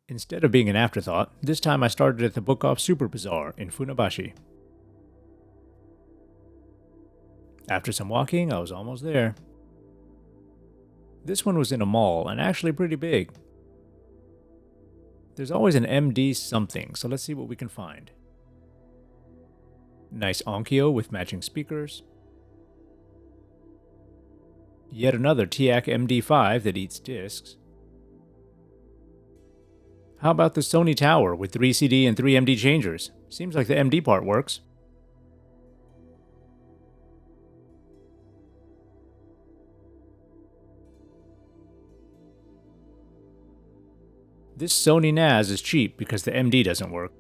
Instead of being an afterthought, this time I started at the Book Off Super Bazaar in Funabashi. After some walking, I was almost there. This one was in a mall, and actually pretty big. There's always an MD something, so let's see what we can find. Nice Onkyo with matching speakers. Yet another TIAC MD5 that eats discs. How about the Sony Tower with 3 CD and 3 MD changers? Seems like the MD part works. This Sony NAS is cheap because the MD doesn't work.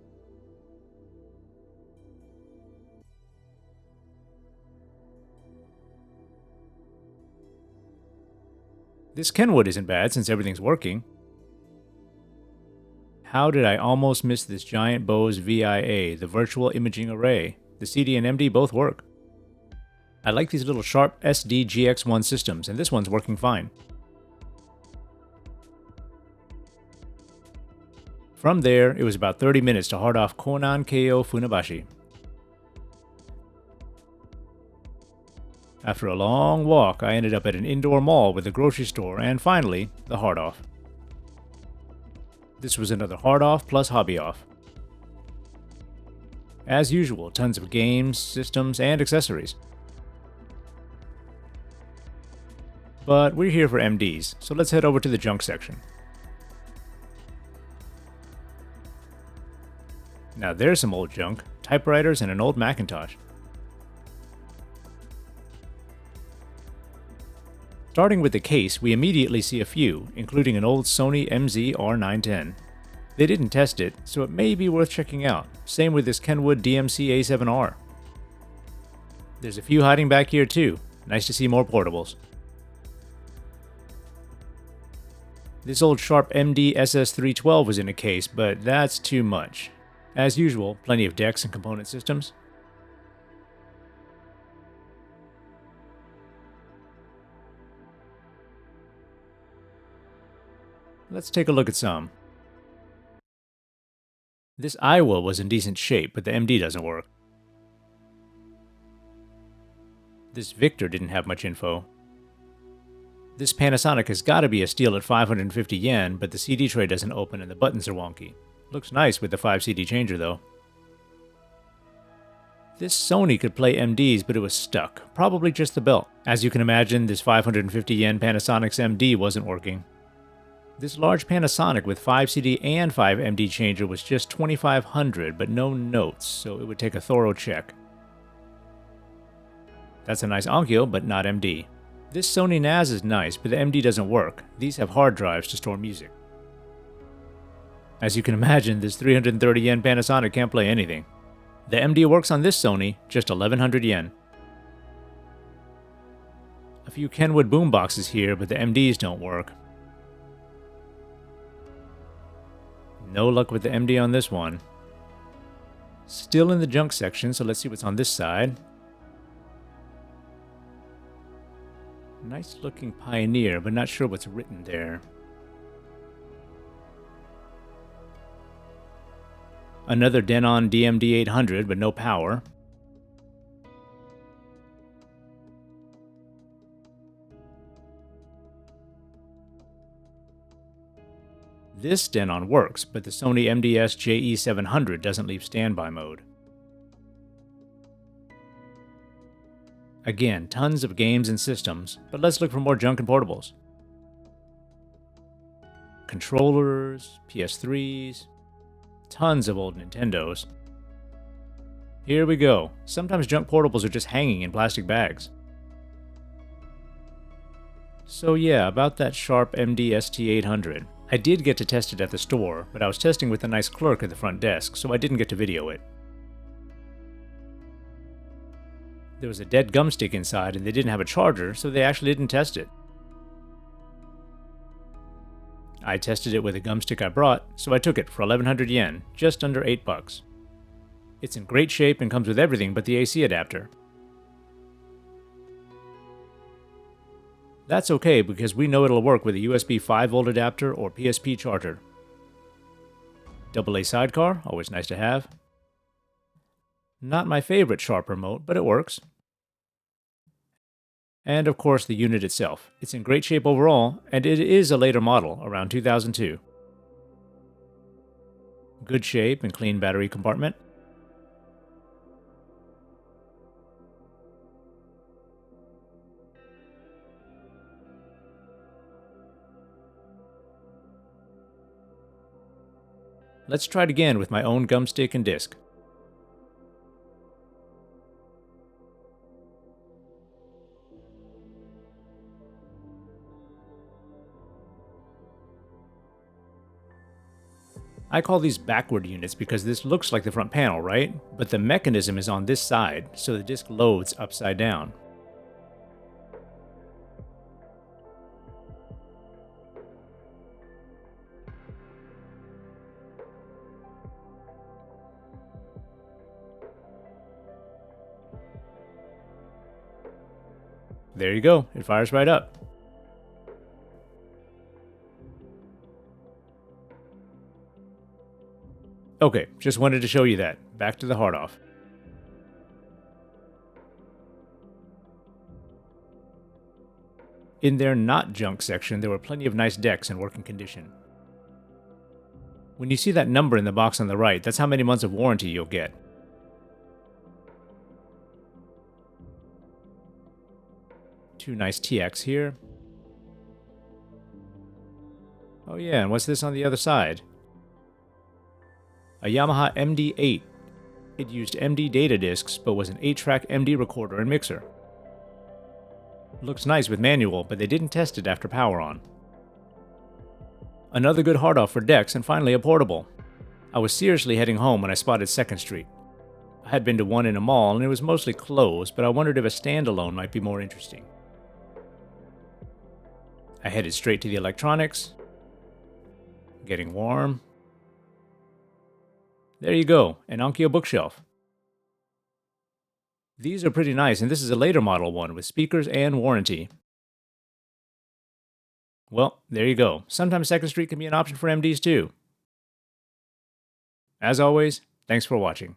This Kenwood isn't bad since everything's working. How did I almost miss this giant Bose VIA, the virtual imaging array? The CD and MD both work. I like these little Sharp SD GX1 systems, and this one's working fine. From there, it was about 30 minutes to hard off Kohnan Keiyo Funabashi. After a long walk, I ended up at an indoor mall with a grocery store and finally, the hard off. This was another hard off plus hobby off. As usual, tons of games, systems, and accessories. But we're here for MDs, so let's head over to the junk section. Now there's some old junk, typewriters and an old Macintosh. Starting with the case, we immediately see a few, including an old Sony MZ-R910. They didn't test it, so it may be worth checking out. Same with this Kenwood DMC A7R. There's a few hiding back here too. Nice to see more portables. This old Sharp MD SS312 was in a case, but that's too much. As usual, plenty of decks and component systems. Let's take a look at some. This Iowa was in decent shape, but the MD doesn't work. This Victor didn't have much info. This Panasonic has got to be a steal at 550 yen, but the CD tray doesn't open and the buttons are wonky. Looks nice with the 5 CD changer though. This Sony could play MDs, but it was stuck. Probably just the belt. As you can imagine, this 550 yen Panasonic's MD wasn't working. This large Panasonic with 5 CD and 5 MD changer was just 2500, but no notes, so it would take a thorough check. That's a nice Onkyo, but not MD. This Sony NAS is nice, but the MD doesn't work. These have hard drives to store music. As you can imagine, this 330 yen Panasonic can't play anything. The MD works on this Sony, just 1100 yen. A few Kenwood boomboxes here, but the MDs don't work. No luck with the MD on this one. Still in the junk section, so let's see what's on this side. Nice looking Pioneer, but not sure what's written there. Another Denon DMD 800, but no power. This Denon works, but the Sony MDS JE700 doesn't leave standby mode. Again, tons of games and systems, but let's look for more junk and portables. Controllers, PS3s, tons of old Nintendos. Here we go. Sometimes junk portables are just hanging in plastic bags. So yeah, about that Sharp MD ST800. I did get to test it at the store, but I was testing with a nice clerk at the front desk, so I didn't get to video it. There was a dead gum stick inside and they didn't have a charger, so they actually didn't test it. I tested it with a gum stick I brought, so I took it for 1100 yen, just under $8. It's in great shape and comes with everything but the AC adapter. That's okay because we know it'll work with a USB 5V adapter or PSP charger. AA sidecar, always nice to have. Not my favorite sharp remote, but it works. And of course the unit itself. It's in great shape overall, and it is a later model, around 2002. Good shape and clean battery compartment. Let's try it again with my own gum stick and disc. I call these backward units because this looks like the front panel, right? But the mechanism is on this side, so the disc loads upside down. There you go, it fires right up. Okay, just wanted to show you that. Back to the hard off. In their not junk section, there were plenty of nice decks in working condition. When you see that number in the box on the right, that's how many months of warranty you'll get. Two nice TX here. Oh yeah, and what's this on the other side? A Yamaha MD8. It used MD data discs, but was an 8-track MD recorder and mixer. Looks nice with manual, but they didn't test it after power on. Another good hard off for decks, and finally a portable. I was seriously heading home when I spotted 2nd Street. I had been to one in a mall and it was mostly closed, but I wondered if a standalone might be more interesting. I headed straight to the electronics. Getting warm. There you go, an Onkyo bookshelf. These are pretty nice, and this is a later model one with speakers and warranty. Well, there you go. Sometimes 2nd Street can be an option for MDs too. As always, thanks for watching.